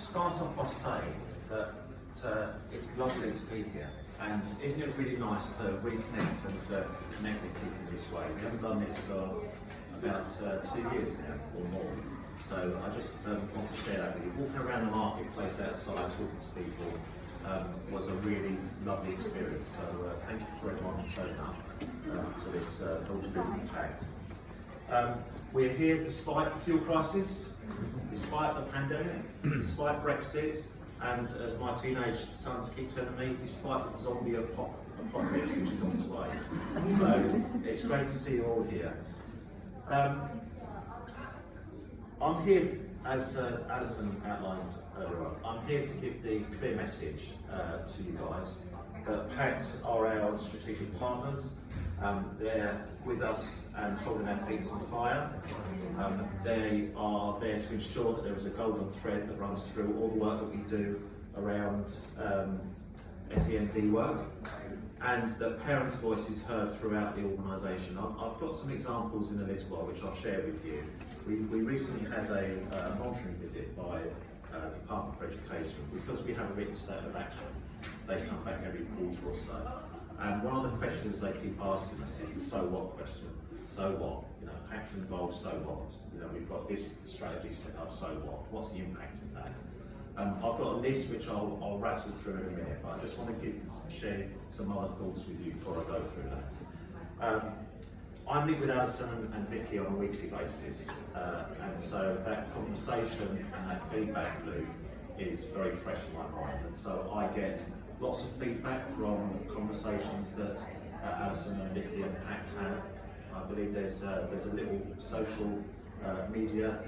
start off by saying that it's lovely to be here, and isn't it really nice to reconnect and to connect with people this way? We haven't done this for about 2 years now or more, so I just want to share that with you. Walking around the marketplace outside talking to people was a really lovely experience, so thank you for everyone for turning up to this Ultra Pact. We're here despite the fuel crisis, despite the pandemic, despite Brexit, and as my teenage sons keep telling me, despite the zombie apocalypse which is on its way. So it's great to see you all here. I'm here, as Alison outlined earlier on, I'm here to give the clear message to you guys that Pact are our strategic partners. They're with us and holding our feet to the fire. They are there to ensure that there is a golden thread that runs through all the work that we do around SEND work, and that parents' voice is heard throughout the organisation. I've got some examples in a little while which I'll share with you. We recently had a monitoring visit by the Department for Education. Because we have a written state of action, they come back every quarter or so. And one of the questions they keep asking us is the so what question. So what? You know, Pact involves so what? You know, we've got this strategy set up, so what? What's the impact of that? I've got a list which I'll rattle through in a minute, but I just want to share some other thoughts with you before I go through that. I meet with Alison and Vicky on a weekly basis, and so that conversation and that feedback loop is very fresh in my mind, and so I get lots of feedback from conversations that Alison and Vicky and Pact have. I believe there's a little social media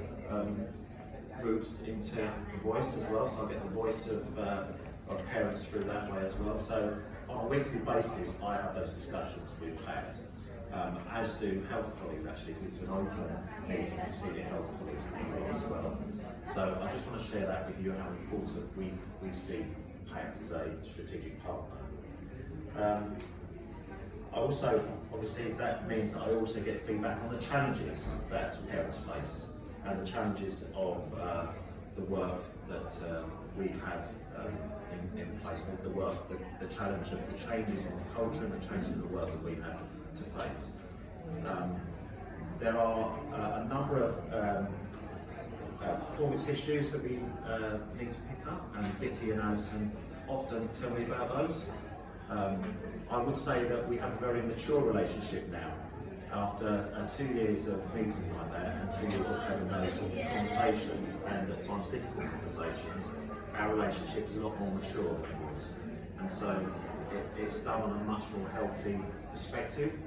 route into the voice as well, so I get the voice of parents through that way as well. So on a weekly basis I have those discussions with Pact, as do health colleagues actually, because it's an open meeting for senior health colleagues as well. So I just want to share that with you, how important we see Pact as a strategic partner. I also, obviously that means that I also get feedback on the challenges that parents face and the challenges of the work that we have in place, the challenge of the changes in the culture and the changes in the work that we have to face. There are a number of performance issues that we need to pick up, and Vicky and Alison often tell me about those. I would say that we have a very mature relationship now. After 2 years of meeting like that and 2 years of having those conversations, and at times difficult conversations, our relationship is a lot more mature than it was. And so it's done on a much more healthy perspective.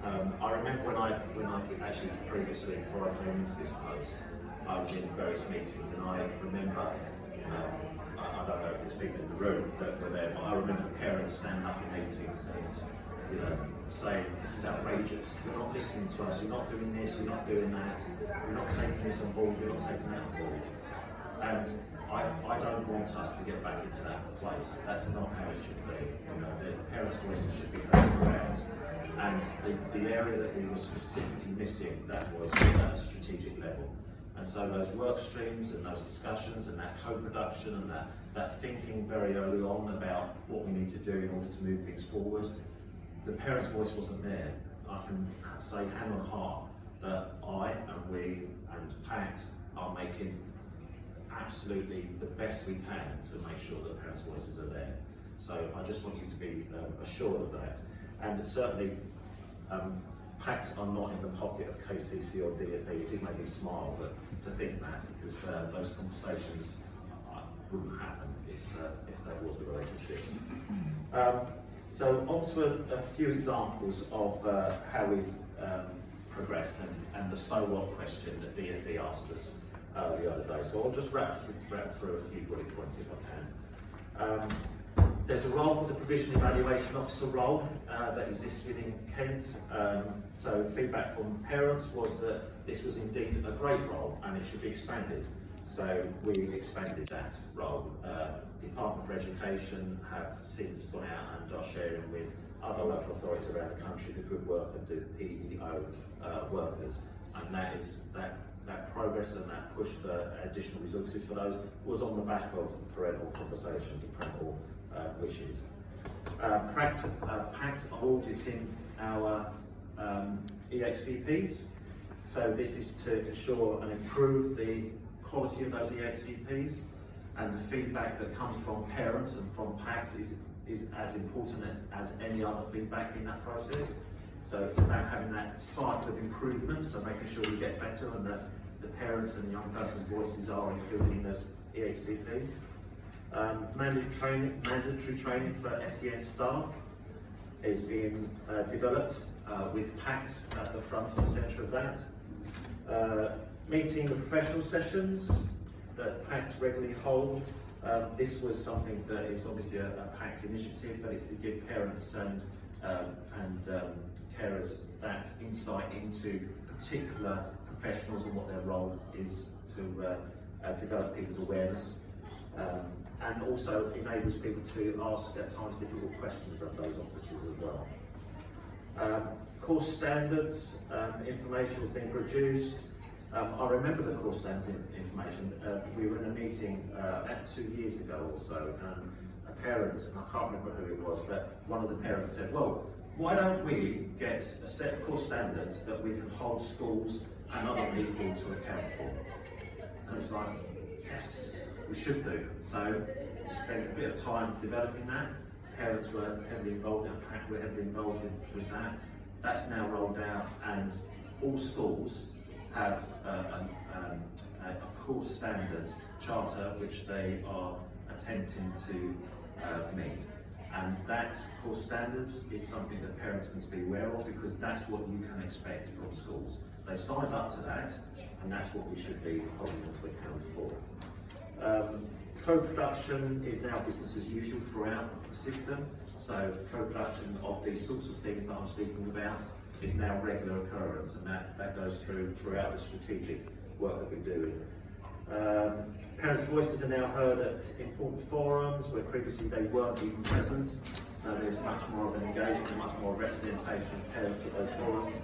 I remember when I actually previously, before I came into this post, I was in various meetings, and I remember, I don't know if there's people in the room that were there, but I remember parents standing up in meetings and saying, this is outrageous, you're not listening to us, you're not doing this, you're not doing that, you're not taking this on board, you're not taking that on board. And I don't want us to get back into that place. That's not how it should be. The parents' voices should be heard throughout. And the area that we were specifically missing, that was at a strategic level. And so those work streams and those discussions and that co-production and that thinking very early on about what we need to do in order to move things forward, the parents' voice wasn't there. I can say hand on heart that I and we and Pact are making absolutely the best we can to make sure that parents' voices are there. So I just want you to be assured of that. And certainly, Pact are not in the pocket of KCC or DFE. It did make me smile, but to think that, because those conversations wouldn't happen if that was the relationship. So on to a few examples of how we've progressed and the so what question that DFE asked us the other day. So I'll just wrap through a few bullet points if I can. There's a role called the Provision Evaluation Officer role that exists within Kent. So feedback from parents was that this was indeed a great role and it should be expanded. So we expanded that role. Department for Education have since gone out and are sharing with other local authorities around the country the good work that do PEO workers, and that that progress and that push for additional resources for those was on the back of parental conversations and parental wishes. Pact are auditing our EHCPs, so this is to ensure and improve the quality of those EHCPs, and the feedback that comes from parents and from Pact is as important as any other feedback in that process. So it's about having that cycle of improvement, so making sure we get better and that the parents and the young person's voices are included in those EHCPs. Mandatory training for SEN staff is being developed with Pact at the front and centre of that. Meeting the professional sessions that Pact regularly hold. This was something that is obviously a Pact initiative, but it's to give parents and carers that insight into particular professionals and what their role is to develop people's awareness, and also enables people to ask at times difficult questions of those officers as well. Course standards information has been produced. I remember the course standards information. We were in a meeting about 2 years ago or so, and a parent, and I can't remember who it was, but one of the parents said, well, why don't we get a set of course standards that we can hold schools and other people to account for? And it's like, yes, we should do. So we spent a bit of time developing that. Parents were heavily involved in Pact, we're heavily involved with that. That's now rolled out, and all schools have a course standards charter which they are attempting to meet. And that course standards is something that parents need to be aware of, because that's what you can expect from schools. They've signed up to that, and that's what we should be holding them to account for. Co-production is now business as usual throughout the system. So co-production of these sorts of things that I'm speaking about is now regular occurrence, and that goes throughout the strategic work that we're doing. Parents' voices are now heard at important forums where previously they weren't even present, so there's much more of an engagement and much more representation of parents at those forums.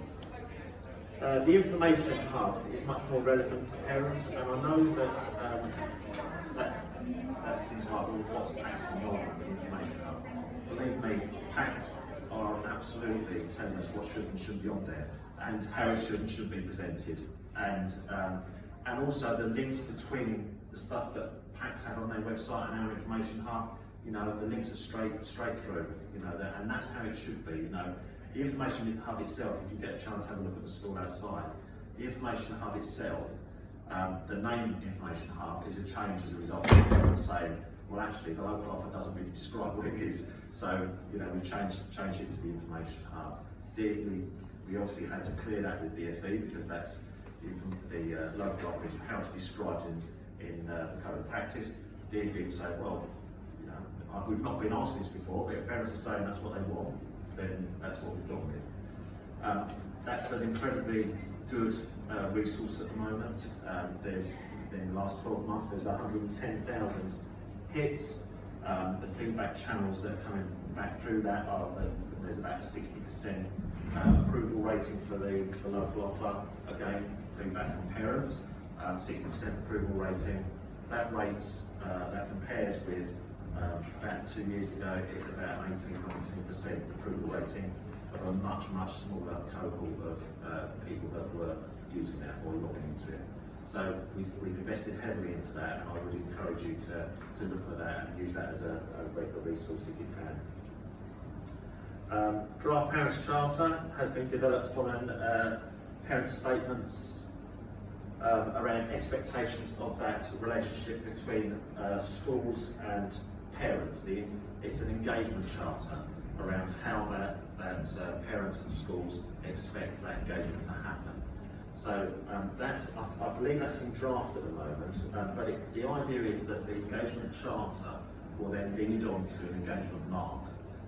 The information hub is much more relevant for parents, and I know that that seems like, well, what's Pact's involvement with the information hub? Believe me, Pact are absolutely telling us what should and shouldn't be on there, and how it should and shouldn't be presented, and also the links between the stuff that Pact have on their website and our information hub. You know, the links are straight through. You know, and that's how it should be. You know, the information hub itself. If you get a chance to have a look at the store outside, the information hub itself, the name information hub is a change as a result of parents saying, well, actually, the local offer doesn't really describe what it is. So, you know, we changed it to the information hub. We obviously had to clear that with DFE, because that's the local offer is how it's described in the code of practice. DFE will say, well, you know, we've not been asked this before, but if parents are saying that's what they want, then that's what we've gone with. That's an incredibly good resource at the moment. There's in the last 12 months, there's 110,000 hits. The feedback channels that are coming back through that are that there's about a 60% approval rating for the local offer. Again, feedback from parents, 60% approval rating. That compares with about 2 years ago, it's about 18-19% approval rating of a much smaller cohort of people that were using that or logging into it. So we've invested heavily into that, and I would encourage you to look at that and use that as a regular resource if you can. Draft Parents Charter has been developed following parent statements around expectations of that relationship between schools and parents. It's an engagement charter around how that parents and schools expect that engagement to happen. So I believe that's in draft at the moment, but the idea is that the engagement charter will then lead on to an engagement mark.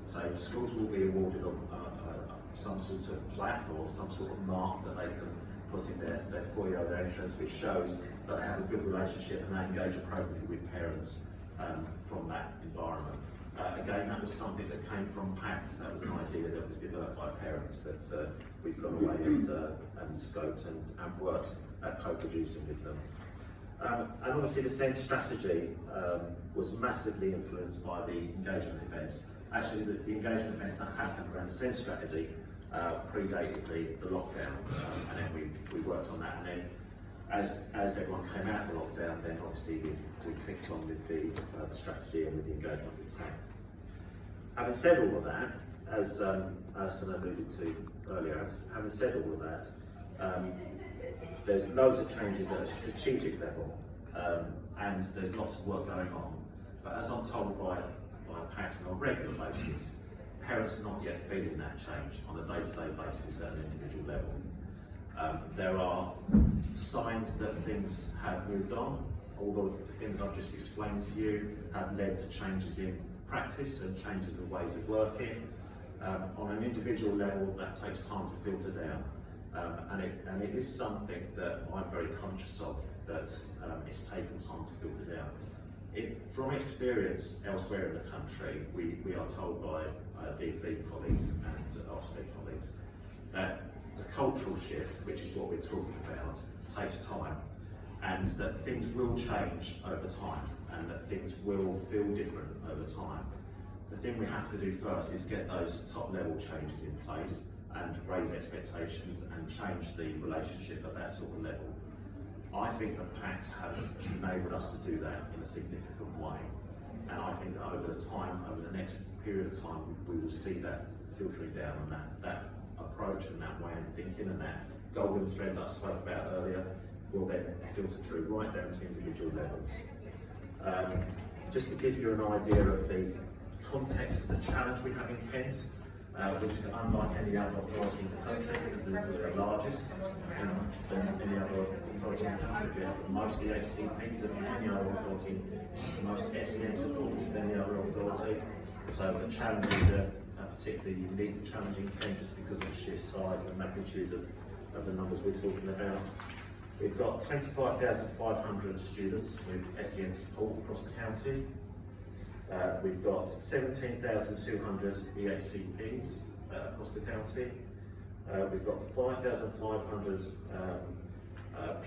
So schools will be awarded some sort of plaque or some sort of mark that they can put in their foyer or their entrance, which shows that they have a good relationship and they engage appropriately with parents from that environment. Again, that was something that came from Pact. That was an idea that was developed by parents that we've gone away and scoped and worked co-producing with them. And obviously the SEND strategy was massively influenced by the engagement events. Actually, the engagement events that happened around the SEND strategy predated the lockdown, and then we worked on that. And then as everyone came out of the lockdown, then obviously we clicked on with the strategy and with the engagement with Pact. Having said all of that, as Alison alluded to earlier, having said all of that, there's loads of changes at a strategic level, and there's lots of work going on. But as I'm told by Pact on a regular basis, parents are not yet feeling that change on a day-to-day basis at an individual level. There are signs that things have moved on. All the things I've just explained to you have led to changes in practice and changes in ways of working. On an individual level, that takes time to filter down. And it is something that I'm very conscious of, that it's taken time to filter down. From experience elsewhere in the country, we are told by DFE colleagues and Ofsted colleagues that the cultural shift, which is what we're talking about, takes time, and that things will change over time, and that things will feel different over time. The thing we have to do first is get those top level changes in place and raise expectations and change the relationship at that sort of level. I think the Pact have enabled us to do that in a significant way, and I think that over the next period of time, we will see that filtering down, and that approach and that way of thinking and that golden thread that I spoke about earlier will then filter through right down to individual levels. Just to give you an idea of the context of the challenge we have in Kent, which is unlike any other authority in the country, because we're the largest than any other authority in the country. We have the most EHCPs than any other authority, the most SEN support than any other authority. So the challenges are particularly unique, challenging Kent just because of the sheer size and magnitude of the numbers we're talking about. We've got 25,500 students with SEN support across the county. We've got 17,200 EHCPs across the county. We've got 5,500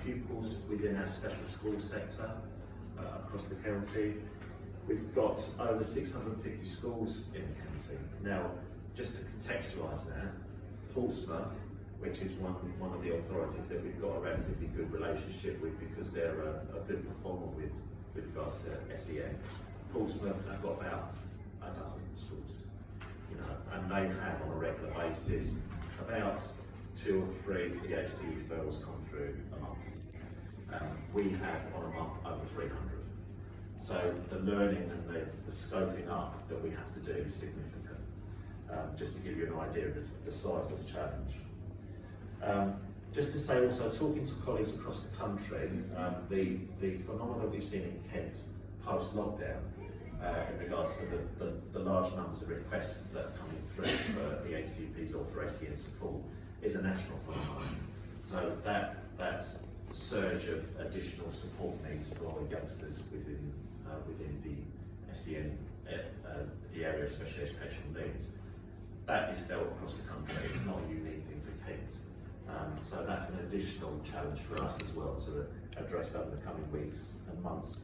pupils within our special school sector across the county. We've got over 650 schools in the county. Now, just to contextualise that, Portsmouth, which is one of the authorities that we've got a relatively good relationship with because they're a good performer with regards to SEN. Portsmouth have got about a dozen schools, and they have on a regular basis about 2 or 3 EHC referrals come through a month. We have on a month over 300. So the learning and the scoping up that we have to do is significant, just to give you an idea of the size of the challenge. Just to say also, talking to colleagues across the country, the phenomenon that we've seen in Kent post-lockdown in regards to the large numbers of requests that are coming through for the ACPs or for SEN support is a national phenomenon. So that surge of additional support needs for youngsters within the SEN, the area of special educational needs, that is felt across the country. It's not a unique thing for Kent. So that's an additional challenge for us as well to address over the coming weeks and months.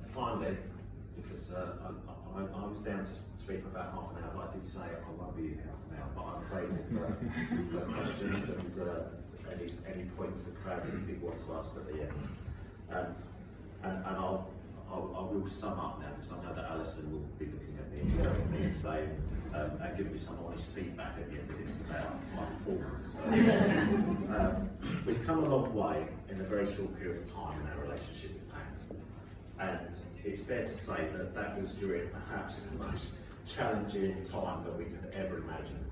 Finally, because I was down to speak for about half an hour, but I did say I won't be here half an hour, but I'm available for questions and any points of clarity people want to ask at the end. And I will sum up now, because I know that Alison will be looking at me and saying, and giving me some honest feedback at the end of this about my performance. So, we've come a long way in a very short period of time in our relationship with Pact, and it's fair to say that that was during perhaps the most challenging time that we could ever imagine.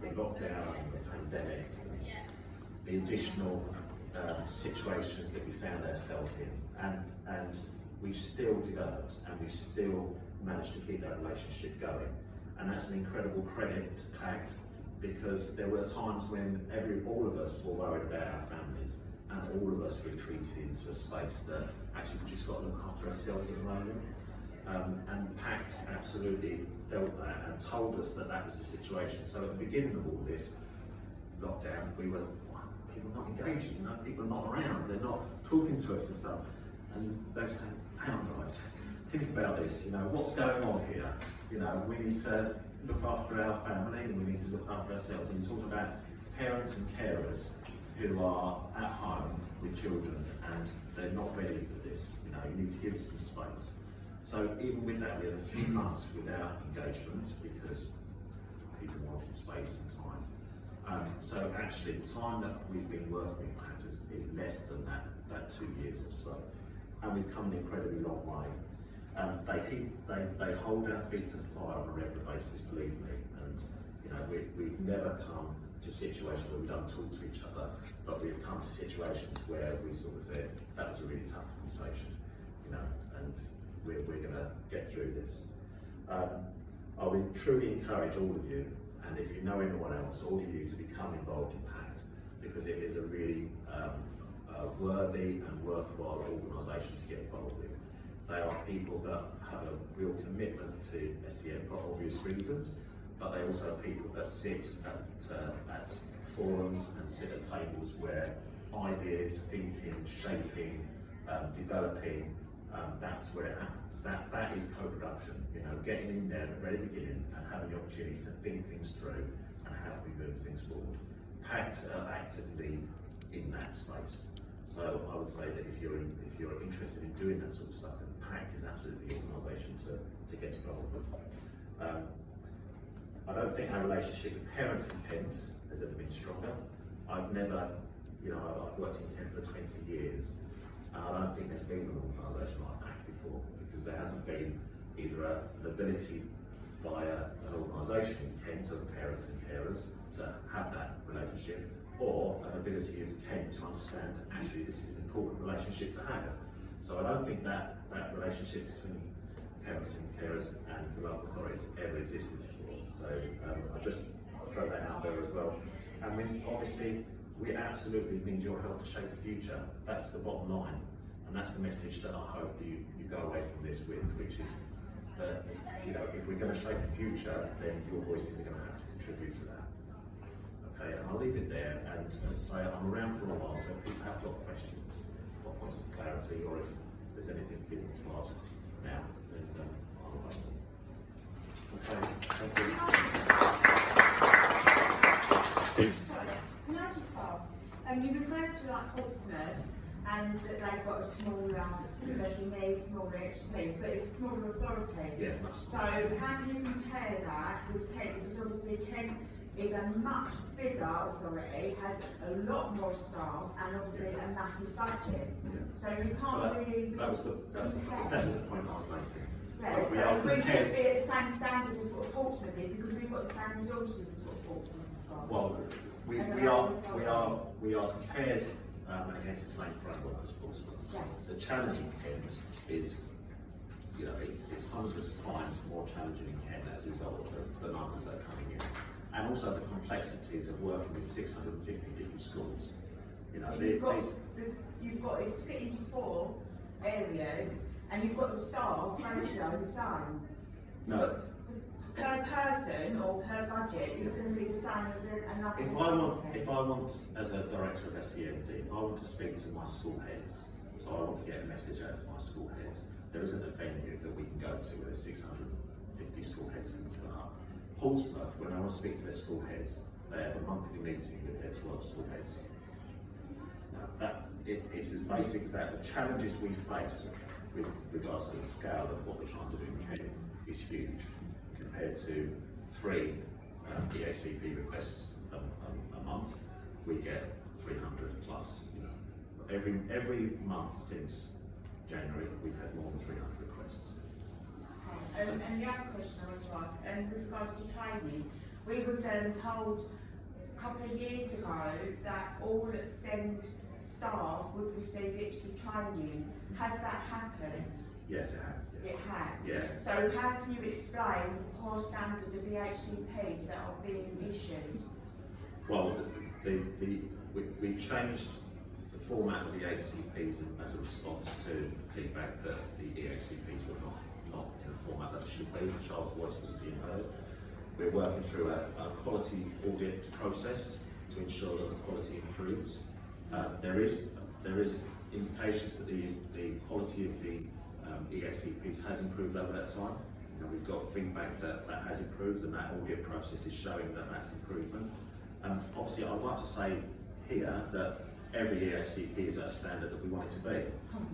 The lockdown and the pandemic, and the additional situations that we found ourselves in, and we've still developed and we've still managed to keep that relationship going. And that's an incredible credit to Pact, because there were times when all of us were worried about our families, and all of us retreated into a space that actually we just got to look after ourselves at the moment. And Pact absolutely felt that and told us that that was the situation. So at the beginning of all this lockdown, we were, people not engaging, you know, people are not around, they're not talking to us and stuff. And they were saying, hang on guys, think about this, you know, what's going on here? You know, we need to look after our family and we need to look after ourselves. And we're talking about parents and carers who are at home with children and they're not ready for this. You know, you need to give us some space. So even with that, we had a few months without engagement because people wanted space and time. So actually the time that we've been working with Pact is less than that 2 years or so. And we've come an incredibly long way. They hold our feet to the fire on a regular basis, believe me. And you know, we've never come to a situation where we don't talk to each other, but we've come to situations where we sort of said, that was a really tough conversation, you know, and we're going to get through this. I would truly encourage all of you, and if you know anyone else, all of you to become involved in Pact, because it is a really worthy and worthwhile organisation to get involved with. They are people that have a real commitment to SEN for obvious reasons, but they also are people that sit at forums and sit at tables where ideas, thinking, shaping, developing, that's where it happens. That is co-production, you know, getting in there at the very beginning and having the opportunity to think things through and how we move things forward. Pact are actively in that space. So I would say that if you're interested in doing that sort of stuff, then Pact is absolutely the organisation to get involved with. I don't think our relationship with parents in Kent has ever been stronger. I've never, you know, I've worked in Kent for 20 years, and I don't think there's been an organisation like Pact before, because there hasn't been either an ability by an organisation in Kent of parents and carers to have that relationship, or an ability of Kent to understand actually this is an important relationship to have. So I don't think that relationship between parents and carers and the local authorities ever existed before. So I just throw that out there as well. And obviously we absolutely need your help to shape the future. That's the bottom line, and that's the message that I hope you go away from this with, which is that, you know, if we're going to shape the future, then your voices are going to have to contribute to that. Okay, and I'll leave it there, and as I say, I'm around for a while, so if people have got questions, got points of clarity, or if there's anything people want to ask now, then I'll wait. Okay, thank you. Can I just ask, you referred to like Portsmouth, and that they've got a smaller special needs, smaller HP, but it's a smaller authority. Yeah, much so how can you compare that with Kent? Because obviously Kent is a much bigger authority, has a lot more staff, and obviously a massive budget. Yeah. So you can't really. That was exactly the point I was making. Yeah, so we should be at the same standards as what Portsmouth is, because we've got the same resources as what Portsmouth has got. Well, we are compared against the same framework as Portsmouth. Yeah. The challenge in Kent is, you know, it's hundreds of times more challenging in Kent as a result of the numbers that are coming in. And also the complexities of working with 650 different schools. You know, you've got it split into 4 areas, and you've got the staff ratio the same. No. Per person or per budget is going to be the same as another. If I want, as a director of SEND, if I want to speak to my school heads, so I want to get a message out to my school heads, there isn't a venue that we can go to where 650 school heads can turn up. Portsmouth, when I want to speak to their school heads, they have a monthly meeting with their 12 school heads. Now, it's as basic as that. The challenges we face with regards to the scale of what we're trying to do in Kent is huge compared to 3 EACP requests a month. We get 300 plus. You know, every month since January, we've had more than 300 requests. And the other question I want to ask, and with regards to training, we were told a couple of years ago that all SEND staff would receive IPSI training. Has that happened? Yes, it has. Yeah. It has? Yeah. So how can you explain the poor standard of the HCPs that are being issued? Well, we've changed the format of the HCPs as a response to feedback that the EACPs were not not in the format that it should be. The child's voice wasn't being heard. We're working through a quality audit process to ensure that the quality improves. There is indications that the quality of the EHCPs has improved over that time. You know, we've got feedback that has improved, and that audit process is showing that that's improvement. Obviously, I'd like to say here that every EHCP is at a standard that we want it to be,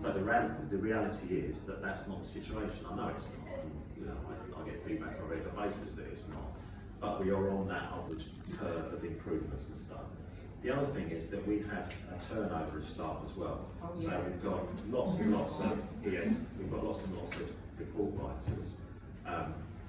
but the reality is that that's not the situation. I know it's not. You know, I get feedback on a regular basis that it's not, but we are on that upward curve of improvements and stuff. The other thing is that we have a turnover of staff as well. So we've got lots and lots of EAs, we've got lots and lots of report writers,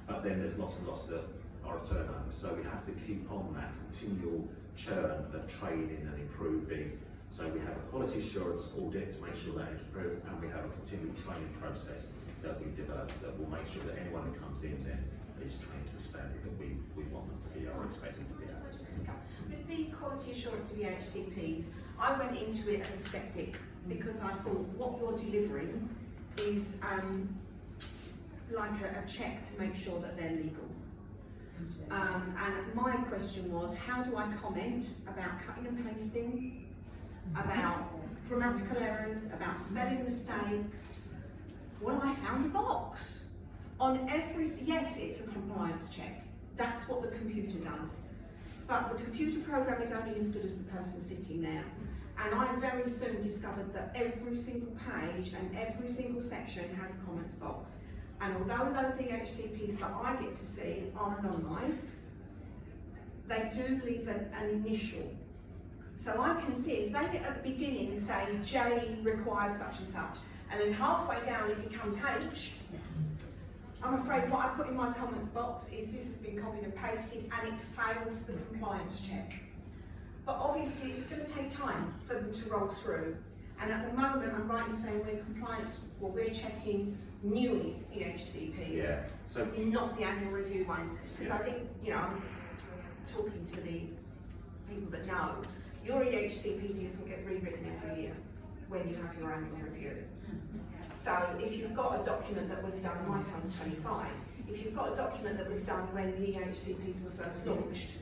but then there's lots and lots that are a turnover. So we have to keep on that continual churn of training and improving. So we have a quality assurance audit to make sure that it's improved, and we have a continual training process that we've developed that will make sure that anyone who comes in then is trained to a standard that we want them to be or expect them to be at. With the quality assurance of the HCPs, I went into it as a sceptic because I thought what you're delivering is like a check to make sure that they're legal. And my question was, how do I comment about cutting and pasting, about grammatical errors, about spelling mistakes? Well, I found a box. On every, yes, it's a compliance check. That's what the computer does. But the computer program is only as good as the person sitting there. And I very soon discovered that every single page and every single section has a comments box. And although those EHCPs that I get to see are anonymised, they do leave an initial. So I can see if they at the beginning say J requires such and such, and then halfway down it becomes H, I'm afraid what I put in my comments box is this has been copied and pasted and it fails the compliance check. But obviously it's going to take time for them to roll through. And at the moment I'm right in saying we're checking new EHCPs, Yeah. So not the annual review ones. Because I think, you know, I'm talking to the people that know, your EHCP doesn't get rewritten every year when you have your annual review. So if you've got a document that was done, my son's 25, if you've got a document that was done when the EHCPs were first launched,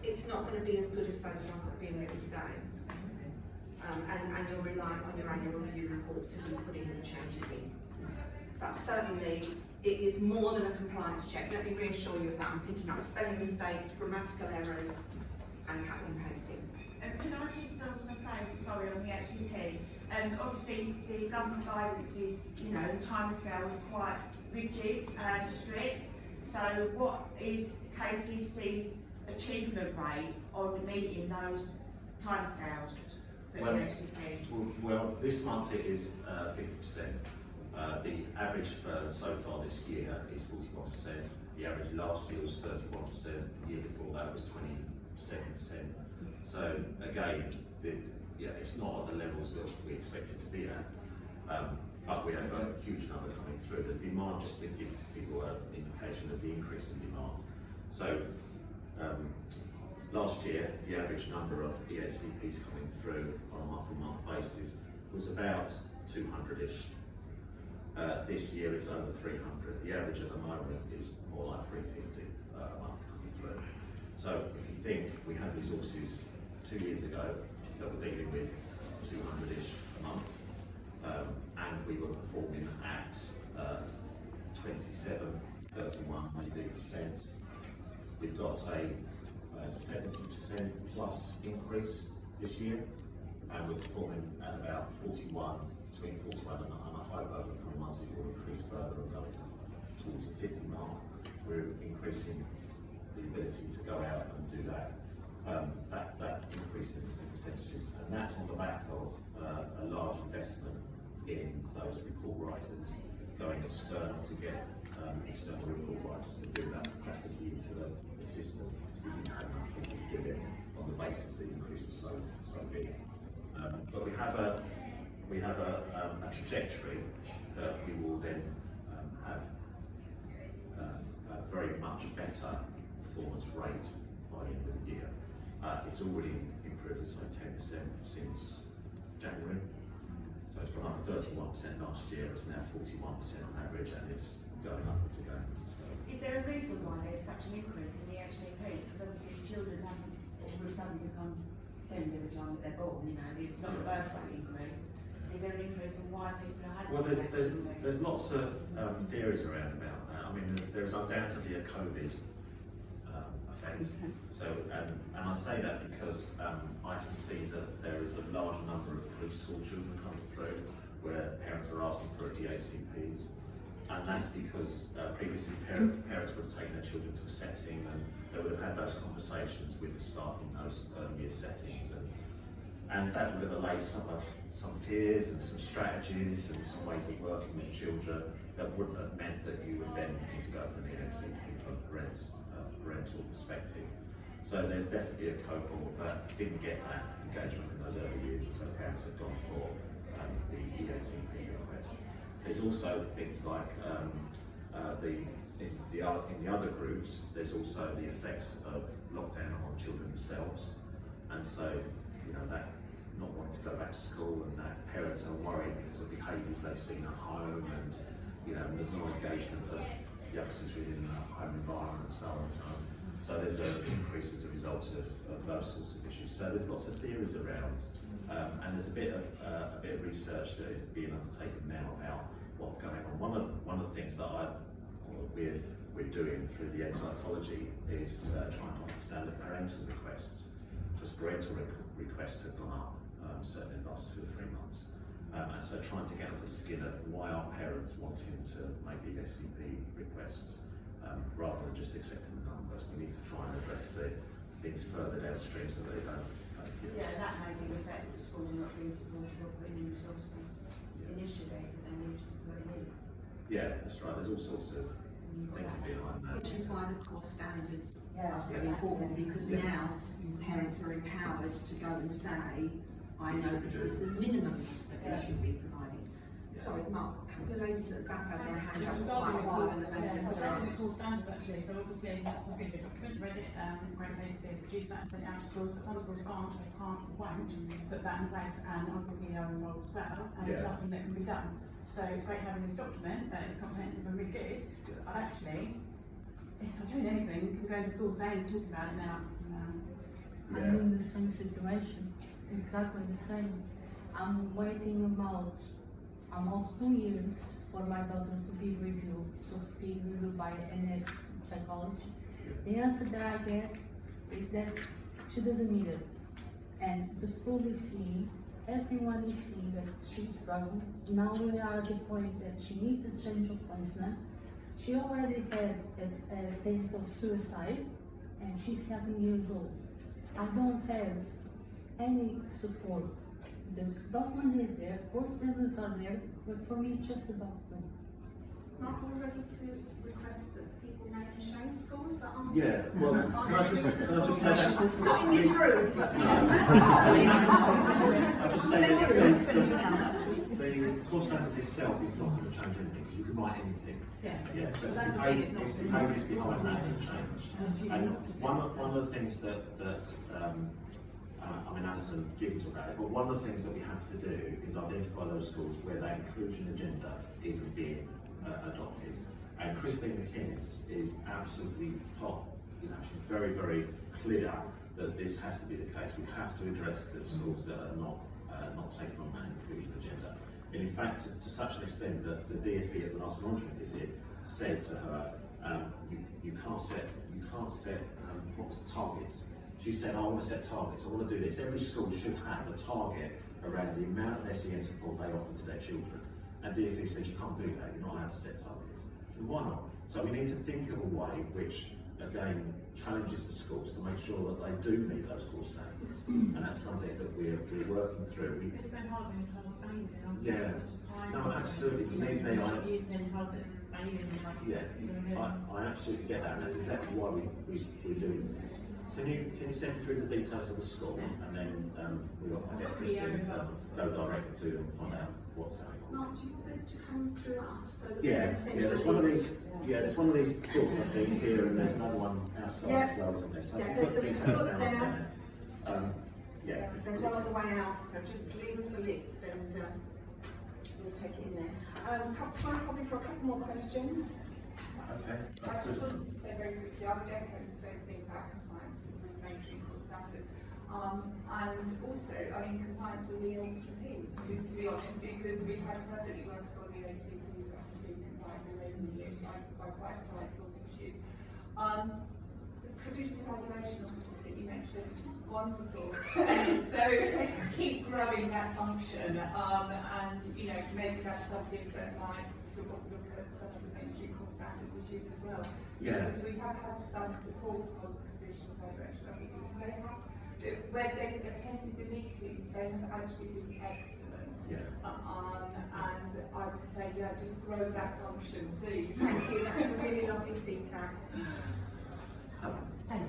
it's not going to be as good as those ones that are being written today. And you're relying on your annual review report to be putting the changes in. But certainly, it is more than a compliance check. Let me reassure you of that. I'm picking up spelling mistakes, grammatical errors, and cutting and pasting. Can I just also say, sorry, on the HCP, obviously the government guidance is, you know, the timescale is quite rigid and strict. So what is KCC's achievement rate on meeting those timescales for the HCPs? Well, this month it is 50%. The average for so far this year is 41%. The average last year was 31%. The year before that was 27%. So again, it's not at the levels that we expect it to be at, but we have a huge number coming through. The demand, just to give people an indication of the increase in demand. So last year, the average number of EHCPs coming through on a month-to-month basis was about 200-ish. This year it's over 300. The average at the moment is more like 350 a month coming through. So if you think we had resources 2 years ago that were dealing with 200-ish a month, and we were performing at 27, 31 maybe %. We've got a 70% plus increase this year, and we're performing at about 41, between 41 and I hope over the coming months it will increase further and go towards the 50 mark. We're increasing the ability to go out and do that increase in percentages, and that's on the back of a large investment in those report writers going external to get external report writers to build that capacity into the system. We didn't have enough people to do it on the basis that the increase was so big. But we have a trajectory that we will then have a very much better performance rate by the end of the year. It's already improved, say 10% since January, so it's gone up 31% last year, it's now 41% on average, and it's going upwards again. So, Is there a reason why there's such an increase in the HCPs? Because obviously children haven't all of a sudden become SEND every time that they're born, you know, it's not a birth rate increase. Is there an increase in why people are having well, HCPs? there's lots of theories around about that. I mean, there's undoubtedly a COVID effect. So, and I say that because I can see that there is a large number of preschool children coming through where parents are asking for DACPs, and that's because previously parents would have taken their children to a setting and they would have had those conversations with the staff in those year settings, and that would have allayed some fears and some strategies and some ways of working with children that wouldn't have meant that you would then need to go for an EACP from a parental perspective. So there's definitely a cohort that didn't get that engagement in those early years, and so parents have gone for the EACP request. There's also things like in the other groups, there's also the effects of lockdown on children themselves, and so you know that not wanting to go back to school, and that parents are worried because of behaviours they've seen at home, and you know the non-engagement of youngsters within the home environment, and so on and so on. So there's an increase as a result of those sorts of issues. So there's lots of theories around, and there's a bit of research that is being undertaken now about what's going on. One of the things that we're doing through the ed psychology is trying to understand the parental requests, because parental requests have gone up certainly in the last 2 or 3 months, and so trying to get under the skin of why are parents wanting to make the SCP requests rather than just accepting the numbers. We need to try and address the things further downstream so that they don't give us. Yeah, that may be the fact that schools are not being supported or putting in resources initially that they need to put in. Yeah, that's right. There's all sorts of thinking behind that. Which is why the core standards are so important, because now parents are empowered to go and say, I know this is the minimum that we should be providing. Sorry, Mark, a couple of ladies at the back had their hand up for quite a while and they didn't Regarding the core standards actually, so obviously that's a good document, read it, it's a great place to produce that and send it out to schools, but some schools can't or won't put that in place, and ultimately are involved as well, and there's nothing that can be done. So it's great having this document that is comprehensive and really good, but actually, it's not doing anything because you're going to school saying, talking about it now. I'm in the same situation, exactly the same. I'm waiting about almost 2 years for my daughter to be reviewed by an psychologist. The answer that I get is that she doesn't need it. And the school is seeing, everyone is seeing that she's struggling. Now we are at the point that she needs a change of placement. She already has a attempt of suicide, and she's 7 years old. I don't have any support. This document is there, core standards are there, but for me, it's just a document. Mark, are we ready to request that people name and shame schools that aren't? Yeah, well, can I just say that? Not in this room, but I'll just say that the core standards itself is not going to change anything, because you can write anything. Yeah, But that's the thing, it's not. it's the behaviours behind that that change. And one of the things that I mean, Alison giggles about it, but one of the things that we have to do is identify those schools where that inclusion agenda isn't being adopted. And Christine McInnes is absolutely she's very, very clear that this has to be the case. We have to address the schools that are not taking on that inclusion agenda. And in fact, to such an extent that the DFE at the last monitoring visit said to her, you can't set what was the targets. She said, I want to set targets, I want to do this. Every school should have a target around the amount of SEN support they offer to their children. And DFE said, you can't do that, you're not allowed to set targets. So why not? So we need to think of a way which, again, challenges the schools to make sure that they do meet those core standards. And that's something that we're working through. It's so hard when you're trying to explain it, and Yeah. such a time. No, absolutely. We need the You then tell this failing, like, Yeah, I absolutely get that, and that's exactly why we're doing this. Can you send through the details of the school, and then we'll get Christine to go directly to them and find out what's going on. Mark, do you want this to come through us so that Yeah, we can send there's you one of a list? these. Yeah, there's one of these books I think here, and there's another one outside as well, isn't there? So Yeah, if you there's put a the details book down there. there. Yeah. There's one on the way out, so just leave us a list and we'll take it in there. Time probably for a couple more questions. Okay. I just wanted to say very quickly, I would echo the same thing about compliance with mainstream core standards. And also, I mean, compliance with the LCPs, to be honest, because we've had perfectly workable LCPs that have been compliant with over the years by quite sizable issues. The provision evaluation officers that you mentioned, wonderful. So keep growing that function, and maybe that's something that might sort of look at some of the mainstream core standards issues as well. Yeah. Because we have had some support from provision evaluation officers. They have, when they've attended the meetings, they have actually been excellent. Yeah. And I would say, just grow that function, please. Thank you, that's a really lovely feedback. Hey,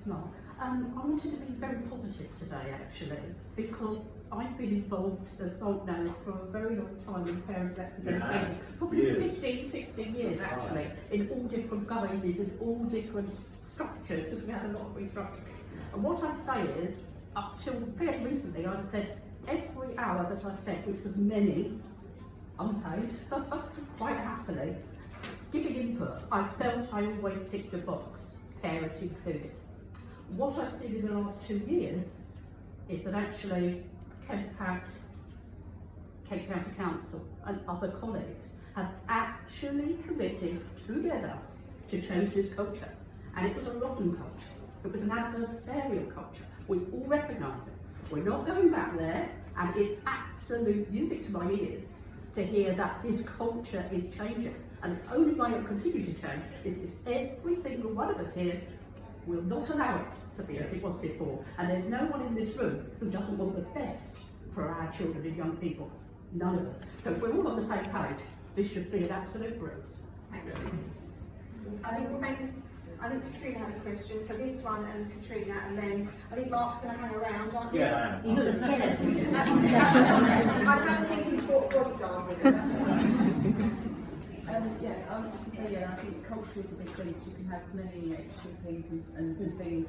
Mark. I wanted to be very positive today, actually, because I've been involved, as Bolt knows, for a very long time in parent representation, probably Years. 15, 16 years actually, in all different guises and all different structures, because we had a lot of restructuring. And what I'd say is, up till fairly recently, I've said every hour that I spent, which was many, unpaid, quite happily, giving input, I felt I always ticked a box, parent included. What I've seen in the last 2 years is that actually Pact, Cape County Council and other colleagues have actually committed together to change this culture. And it was a rotten culture. It was an adversarial culture. We all recognise it. We're not going back there, and it's absolute music to my ears to hear that this culture is changing. And the only way it will continue to change is if every single one of us here will not allow it to be as it was before. And there's no one in this room who doesn't want the best for our children and young people. None of us. So if we're all on the same page, this should be an absolute breeze. Thank you. I think we'll make this. I think Katrina had a question, so this one and Katrina, and then I think Mark's going to hang around, aren't you? Yeah, I am. You look scared. I don't think he's brought a bodyguard with him. I was just going to say, I think culture is a big thing. You can have as many HCPs and good things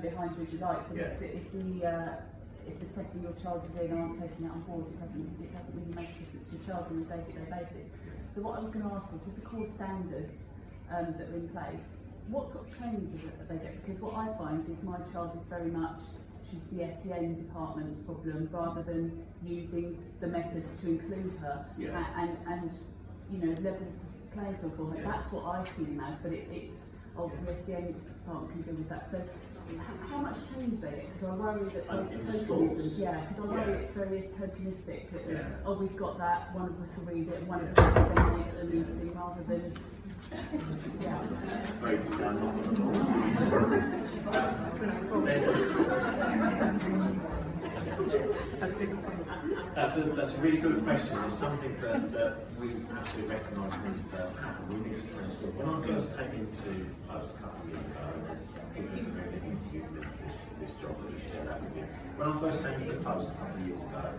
behind you as you like, but if the setting your child is in aren't taking it on board, it doesn't really make a difference to your child on a day-to-day basis. So what I was going to ask was, with the core standards that are in place, what sort of training do they get? Because what I find is my child is very much, she's the SEN department's problem, rather than using the methods to include her and level playing field for her. Yeah. That's what I see them as, but it's the SEN department can deal with that. So how much training do they get? Because I worry that there's in the tokenism. schools? Yeah, because I worry it's very tokenistic. That, we've got that, one of us will read it, and one of us will send it at the meeting, rather than Very good. I'm not That's a really good question. It's something that we absolutely recognise needs to happen. We need to train schools. When I first came into Post a couple of years ago, there's people who really interviewed me for this job, I'll just share that with you. When I first came into Post a couple of years ago,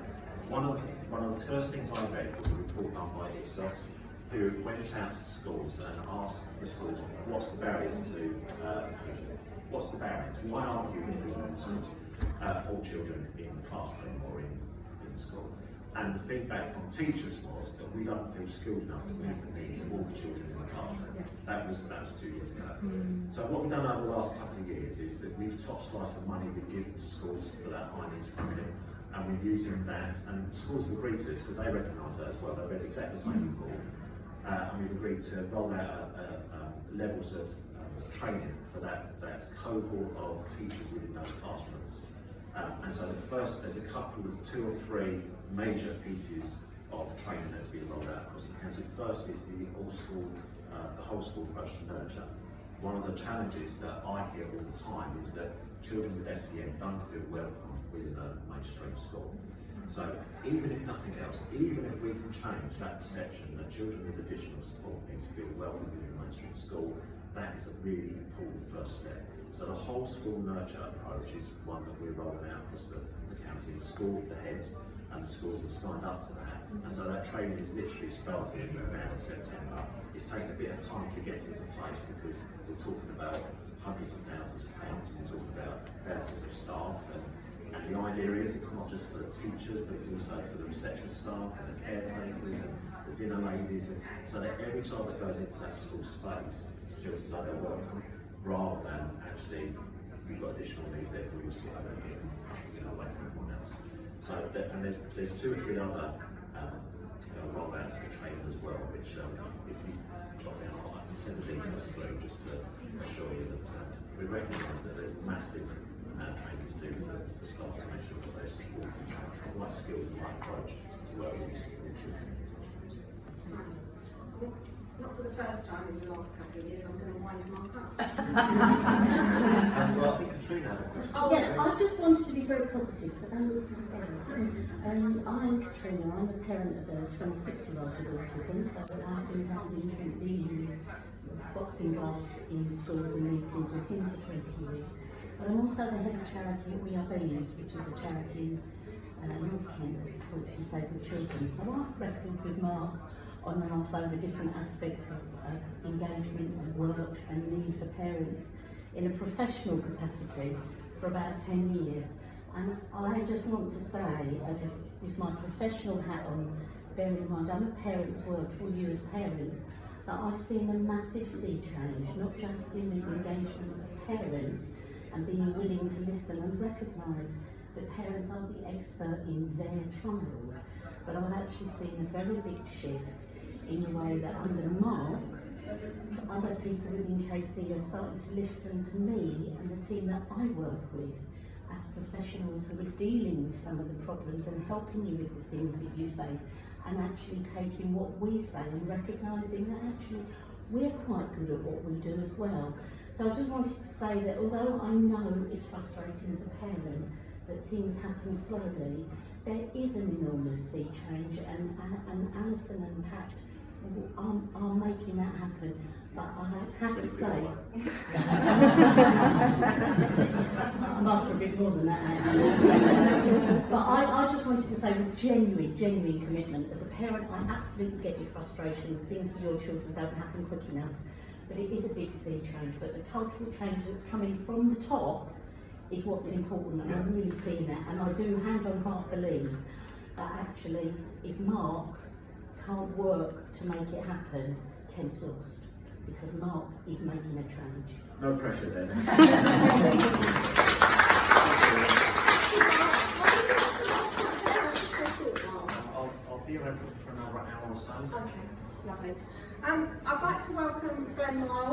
one of the first things I read was a report done by Ipsos, who went out to schools and asked the schools, what's the barriers to why aren't you including all children in the classroom or in school? And the feedback from teachers was that we don't feel skilled enough to meet the needs of all the children in the classroom. That was 2 years ago. So what we've done over the last couple of years is that we've top sliced the money we've given to schools for that high needs funding, and we're using that, and schools have agreed to this because they recognise that as well. They've read exactly the same report, and we've agreed to roll out levels of training for that cohort of teachers within those classrooms. And so there's a couple, 2 or 3 major pieces of training that's being rolled out across the council. First is the whole school approach to nurture. One of the challenges that I hear all the time is that children with SEN don't feel welcome within a mainstream school. So even if nothing else, even if we can change that perception that children with additional support needs to feel welcome within a mainstream school, that is a really important first step. So the whole school nurture approach is one that we're rolling out across the county, the school, the heads, and the schools have signed up to that. And so that training is literally starting now in September. It's taken a bit of time to get into place because we're talking about hundreds of thousands of pounds, we're talking about thousands of staff, and And the idea is it's not just for the teachers, but it's also for the reception staff and the caretakers and the dinner ladies, and so that every child that goes into that school space feels as though they're welcome, rather than actually you've got additional needs, therefore you'll sit over here and get away from everyone else. So, and there's 2 or 3 other rollouts and training as well, which if you jot down, I can send the details through just to assure you that we recognise that there's massive training to do for staff to make sure that they're supporting the right skills and the right approach to work with your children. Not for the first time in the last couple of years, I'm going to wind Mark up. Well, I think Katrina had a question. Oh, Yes, I just wanted to be very positive, so don't lose the scale. I'm Katrina, I'm a parent of a 26-year-old with autism, so I've been dealing with boxing gloves in schools and meetings with him for 20 years. But I'm also the head of charity at We Are Beings, which is a charity in North Kent that supports disabled children. So I've wrestled with Mark on and off over different aspects of engagement and work and need for parents in a professional capacity for about 10 years. And I just want to say, with my professional hat on, bearing in mind I'm a parent who's worked for you as parents, that I've seen a massive sea change, not just in the engagement of parents and being willing to listen and recognise that parents are the expert in their child, but I've actually seen a very big shift in the way that under Mark, other people within KC are starting to listen to me and the team that I work with as professionals who are dealing with some of the problems and helping you with the things that you face, and actually taking what we say and recognising that actually we're quite good at what we do as well. So I just wanted to say that although I know it's frustrating as a parent that things happen slowly, there is an enormous sea change, and Alison and Pact are making that happen. But I have to say, I'm after a bit more than that. But I just wanted to say with genuine commitment. As a parent, I absolutely get your frustration. Things for your children don't happen quick enough. But it is a big sea change. But the cultural change that's coming from the top is what's important, and I'm really seeing that. And I do hand on heart believe that actually, if Mark can't work to make it happen, Kent's lost, because Mark is making a change. No pressure then. I'll be around for another hour or so. Okay, lovely. I'd like to welcome Glenn Miles.